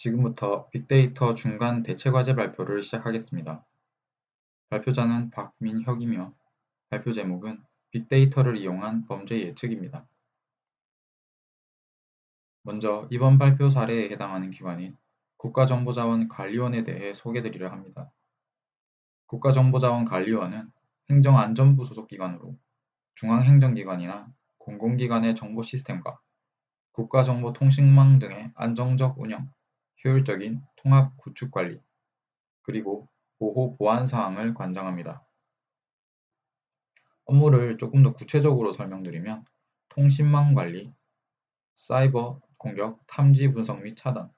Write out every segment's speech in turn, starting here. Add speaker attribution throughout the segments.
Speaker 1: 지금부터 빅데이터 중간 대체과제 발표를 시작하겠습니다. 발표자는 박민혁이며 발표 제목은 빅데이터를 이용한 범죄 예측입니다. 먼저 이번 발표 사례에 해당하는 기관인 국가정보자원관리원에 대해 소개드리려 합니다. 국가정보자원관리원은 행정안전부 소속 기관으로 중앙행정기관이나 공공기관의 정보 시스템과 국가정보통신망 등의 안정적 운영, 효율적인 통합 구축 관리, 그리고 보호 보안 사항을 관장합니다. 업무를 조금 더 구체적으로 설명드리면 통신망 관리, 사이버 공격, 탐지 분석 및 차단,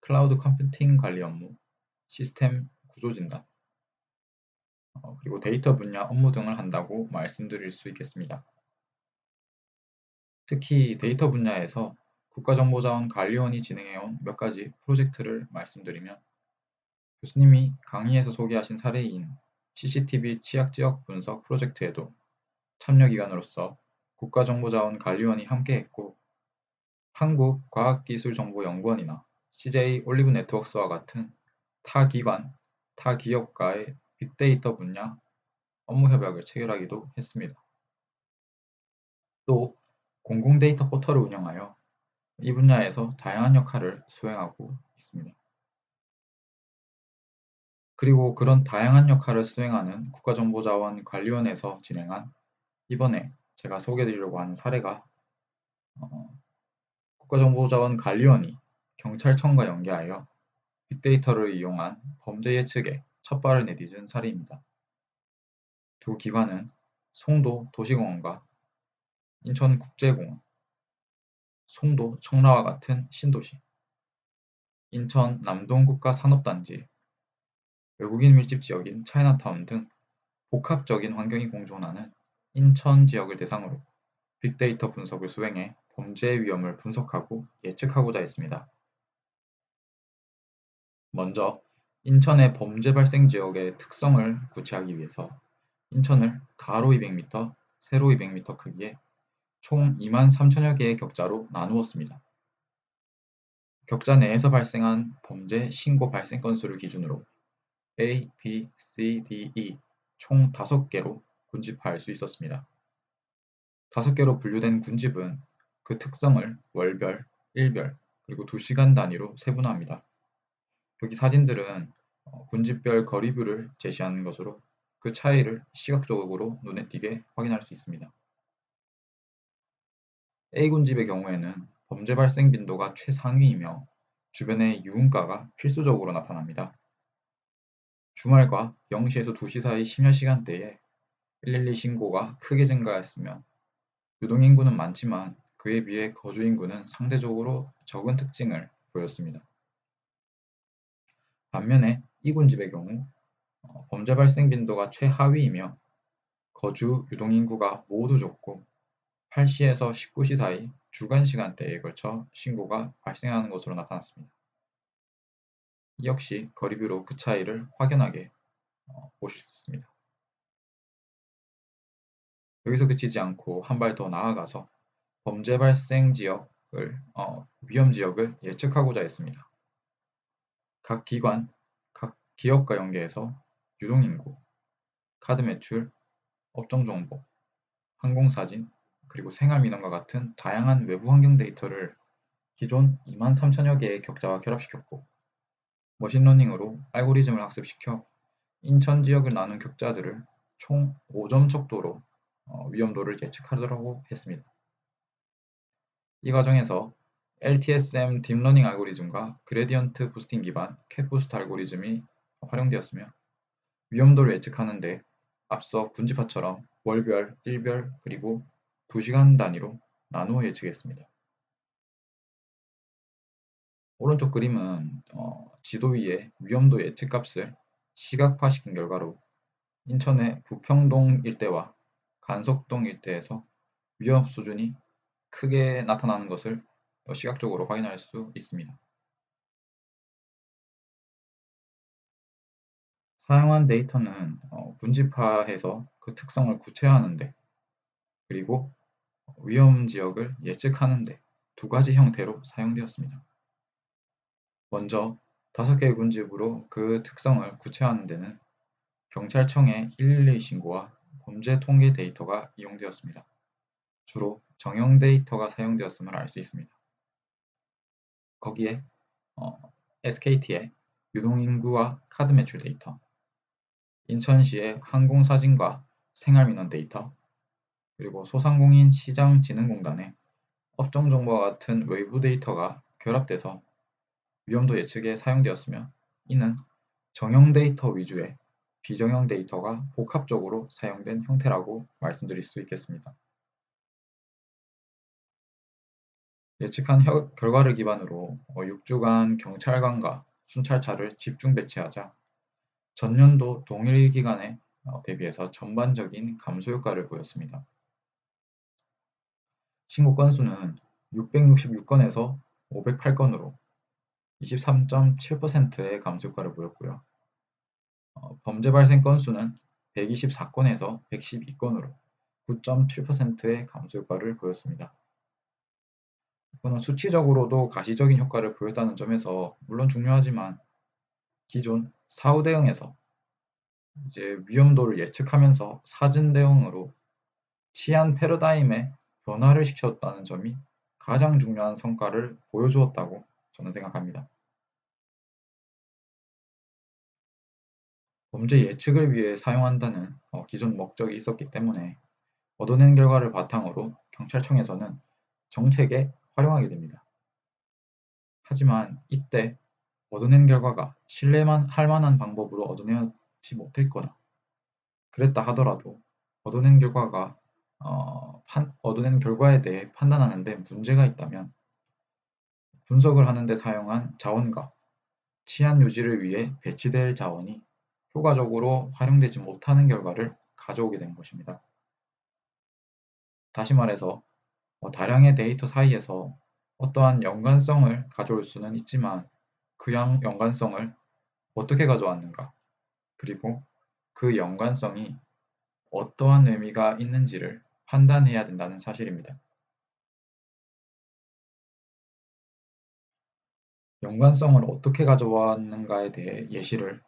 Speaker 1: 클라우드 컴퓨팅 관리 업무, 시스템 구조 진단, 그리고 데이터 분야 업무 등을 한다고 말씀드릴 수 있겠습니다. 특히 데이터 분야에서 국가정보자원관리원이 진행해온 몇 가지 프로젝트를 말씀드리면 교수님이 강의에서 소개하신 사례인 CCTV 취약지역 분석 프로젝트에도 참여기관으로서 국가정보자원관리원이 함께했고 한국과학기술정보연구원이나 CJ 올리브 네트워크스와 같은 타 기관, 타 기업과의 빅데이터 분야 업무 협약을 체결하기도 했습니다. 또 공공데이터 포털을 운영하여 이 분야에서 다양한 역할을 수행하고 있습니다. 그리고 그런 다양한 역할을 수행하는 국가정보자원관리원에서 진행한 이번에 제가 소개해드리려고 하는 사례가 국가정보자원관리원이 경찰청과 연계하여 빅데이터를 이용한 범죄 예측에 첫발을 내딛은 사례입니다. 두 기관은 송도 도시공원과 인천국제공원, 송도 청라와 같은 신도시, 인천 남동국가산업단지, 외국인 밀집 지역인 차이나타운 등 복합적인 환경이 공존하는 인천 지역을 대상으로 빅데이터 분석을 수행해 범죄 위험을 분석하고 예측하고자 했습니다. 먼저 인천의 범죄 발생 지역의 특성을 구체하기 위해서 인천을 가로 200m, 세로 200m 크기의 총 23,000여 개의 격자로 나누었습니다. 격자 내에서 발생한 범죄 신고 발생 건수를 기준으로 A, B, C, D, E 총 5개로 군집할 수 있었습니다. 5개로 분류된 군집은 그 특성을 월별, 일별, 그리고 2시간 단위로 세분화합니다. 여기 사진들은 군집별 거리뷰를 제시하는 것으로 그 차이를 시각적으로 눈에 띄게 확인할 수 있습니다. A군집의 경우에는 범죄 발생 빈도가 최상위이며 주변의 유흥가가 필수적으로 나타납니다. 주말과 0시에서 2시 사이 심야 시간대에 112 신고가 크게 증가했으며 유동인구는 많지만 그에 비해 거주인구는 상대적으로 적은 특징을 보였습니다. 반면에 E군집의 경우 범죄 발생 빈도가 최하위이며 거주 유동인구가 모두 적고 8시에서 19시 사이 주간 시간대에 걸쳐 신고가 발생하는 것으로 나타났습니다. 이 역시 거리뷰로 그 차이를 확연하게 보실 수 있습니다. 여기서 그치지 않고 한 발 더 나아가서 범죄 발생 지역을 위험 지역을 예측하고자 했습니다. 각 기관, 각 기업과 연계해서 유동인구, 카드 매출, 업종 정보, 항공사진, 그리고 생활민원과 같은 다양한 외부 환경 데이터를 기존 23,000여 개의 격자와 결합시켰고 머신러닝으로 알고리즘을 학습시켜 인천 지역을 나눈 격자들을 총 5점 척도로 위험도를 예측하도록 했습니다. 이 과정에서 LTSM 딥러닝 알고리즘과 그레디언트 부스팅 기반 캣부스트 알고리즘이 활용되었으며 위험도를 예측하는 데 앞서 군집화처럼 월별, 일별, 그리고 2시간 단위로 나누어 예측했습니다. 오른쪽 그림은 지도 위에 위험도 예측값을 시각화시킨 결과로 인천의 부평동 일대와 간석동 일대에서 위험 수준이 크게 나타나는 것을 시각적으로 확인할 수 있습니다. 사용한 데이터는 군집화해서 그 특성을 구체화하는 데 그리고 위험 지역을 예측하는 데 두 가지 형태로 사용되었습니다. 먼저 5개의 군집으로 그 특성을 구체화하는 데는 경찰청의 112 신고와 범죄 통계 데이터가 이용되었습니다. 주로 정형 데이터가 사용되었음을 알 수 있습니다. 거기에 SKT의 유동인구와 카드 매출 데이터, 인천시의 항공사진과 생활민원 데이터, 그리고 소상공인 시장진흥공단의 업종정보와 같은 외부 데이터가 결합돼서 위험도 예측에 사용되었으며, 이는 정형 데이터 위주의 비정형 데이터가 복합적으로 사용된 형태라고 말씀드릴 수 있겠습니다. 예측한 결과를 기반으로 6주간 경찰관과 순찰차를 집중 배치하자 전년도 동일 기간에 대비해서 전반적인 감소 효과를 보였습니다. 신고 건수는 666건에서 508건으로 23.7%의 감소 효과를 보였고요. 범죄 발생 건수는 124건에서 112건으로 9.7%의 감소 효과를 보였습니다. 이거는 수치적으로도 가시적인 효과를 보였다는 점에서 물론 중요하지만, 기존 사후 대응에서 이제 위험도를 예측하면서 사전 대응으로 치안 패러다임의 변화를 시켰다는 점이 가장 중요한 성과를 보여주었다고 저는 생각합니다. 범죄 예측을 위해 사용한다는 기존 목적이 있었기 때문에 얻어낸 결과를 바탕으로 경찰청에서는 정책에 활용하게 됩니다. 하지만 이때 얻어낸 결과가 신뢰만 할 만한 방법으로 얻어내지 못했거나, 그랬다 하더라도 얻어낸 결과가 얻어낸 결과에 대해 판단하는 데 문제가 있다면 분석을 하는 데 사용한 자원과 치안 유지를 위해 배치될 자원이 효과적으로 활용되지 못하는 결과를 가져오게 된 것입니다. 다시 말해서 다량의 데이터 사이에서 어떠한 연관성을 가져올 수는 있지만, 그 연관성을 어떻게 가져왔는가, 그리고 그 연관성이 어떠한 의미가 있는지를 판단해야 된다는 사실입니다. 연관성을 어떻게 가져왔는가에 대해 예시를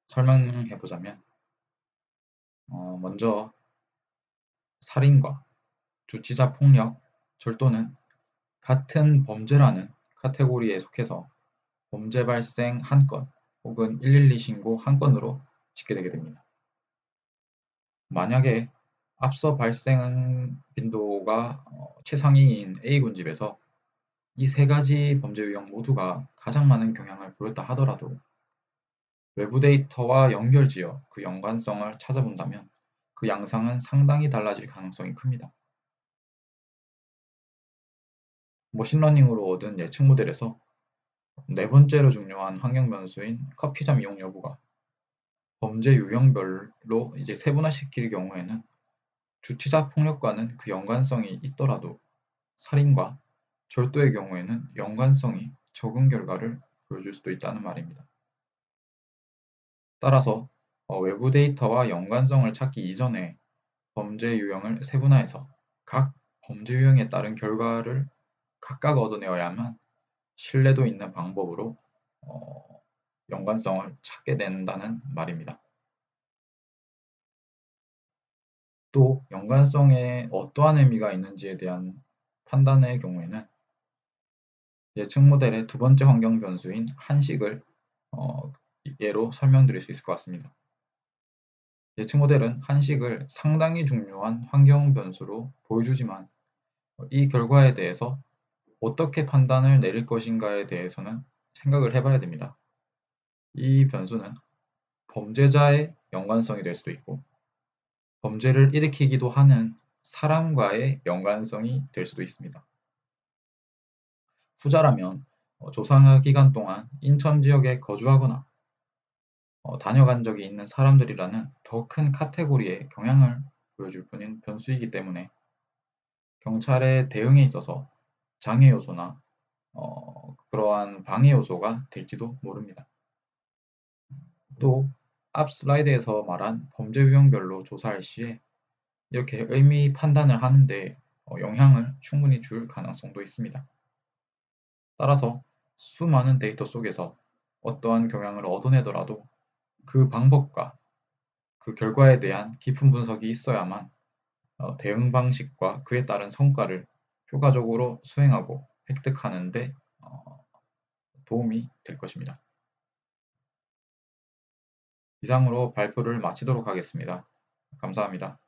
Speaker 1: 설명해 보자면, 먼저 살인과 주치자 폭력, 절도는 같은 범죄라는 카테고리에 속해서 범죄 발생 1건 혹은 112 신고 1건으로 집계되게 됩니다. 만약에 앞서 발생 빈도가 최상위인 A군집에서 이 3가지 범죄 유형 모두가 가장 많은 경향을 보였다 하더라도 외부 데이터와 연결지어 그 연관성을 찾아본다면 그 양상은 상당히 달라질 가능성이 큽니다. 머신러닝으로 얻은 예측 모델에서 4번째로 중요한 환경 변수인 커피점 이용 여부가 범죄 유형별로 이제 세분화시킬 경우에는 주치자 폭력과는 그 연관성이 있더라도 살인과 절도의 경우에는 연관성이 적은 결과를 보여줄 수도 있다는 말입니다. 따라서 외부 데이터와 연관성을 찾기 이전에 범죄 유형을 세분화해서 각 범죄 유형에 따른 결과를 각각 얻어내어야만 신뢰도 있는 방법으로 연관성을 찾게 된다는 말입니다. 또 연관성에 어떠한 의미가 있는지에 대한 판단의 경우에는 예측 모델의 2번째 환경 변수인 한식을 예로 설명드릴 수 있을 것 같습니다. 예측 모델은 한식을 상당히 중요한 환경 변수로 보여주지만, 이 결과에 대해서 어떻게 판단을 내릴 것인가에 대해서는 생각을 해봐야 됩니다. 이 변수는 범죄자의 연관성이 될 수도 있고, 범죄를 일으키기도 하는 사람과의 연관성이 될 수도 있습니다. 후자라면 조사 기간 동안 인천 지역에 거주하거나 다녀간 적이 있는 사람들이라는 더 큰 카테고리에 영향을 보여줄 뿐인 변수이기 때문에 경찰의 대응에 있어서 장애 요소나 그러한 방해 요소가 될지도 모릅니다. 또 앞 슬라이드에서 말한 범죄 유형별로 조사할 시에 이렇게 의미 판단을 하는데 영향을 충분히 줄 가능성도 있습니다. 따라서 수많은 데이터 속에서 어떠한 경향을 얻어내더라도 그 방법과 그 결과에 대한 깊은 분석이 있어야만 대응 방식과 그에 따른 성과를 효과적으로 수행하고 획득하는 데 도움이 될 것입니다. 이상으로 발표를 마치도록 하겠습니다. 감사합니다.